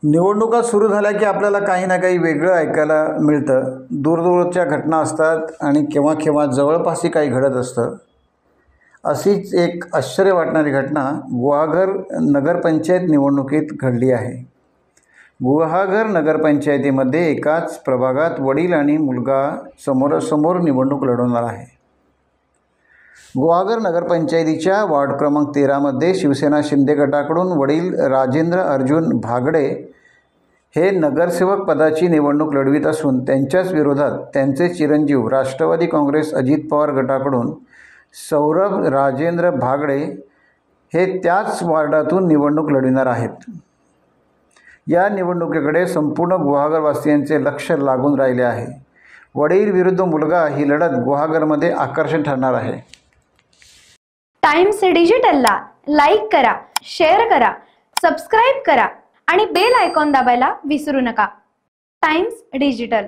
निवडणुका सुरू झाल्या की आपल्याला काही ना काही वेगळं ऐकायला मिळतं. दूरदूरच्या घटना असतात आणि केव्हा केव्हा जवळपासही काही घडत असतं. अशीच एक आश्चर्य वाटणारी घटना गुहागर नगरपंचायत निवडणुकीत घडली आहे. गुहागर नगरपंचायतीमध्ये एकाच प्रभागात वडील आणि मुलगा समोरासमोर निवडणूक लढवणार आहे. गुहागर नगरपंचायतीच्या वार्ड क्रमांक 13मध्ये शिवसेना शिंदे गटाकडून वडील राजेंद्र अर्जुन भागडे हे नगरसेवक पदाची निवडणूक लढवित असून त्यांच्याच विरोधात त्यांचे चिरंजीव राष्ट्रवादी काँग्रेस अजित पवार गटाकडून सौरभ राजेंद्र भागडे हे त्याच वार्डातून निवडणूक लढविणार आहेत. या निवडणुकीकडे संपूर्ण गुहागरवासियांचे लक्ष लागून राहिले आहे. वडील विरुद्ध मुलगा ही लढत गुहागरमध्ये आकर्षण ठरणार आहे. टाइम्स डिजिटलला लाईक करा, शेअर करा, सबस्क्राईब करा आणि बेल आयकॉन दाबायला विसरू नका. Times digital.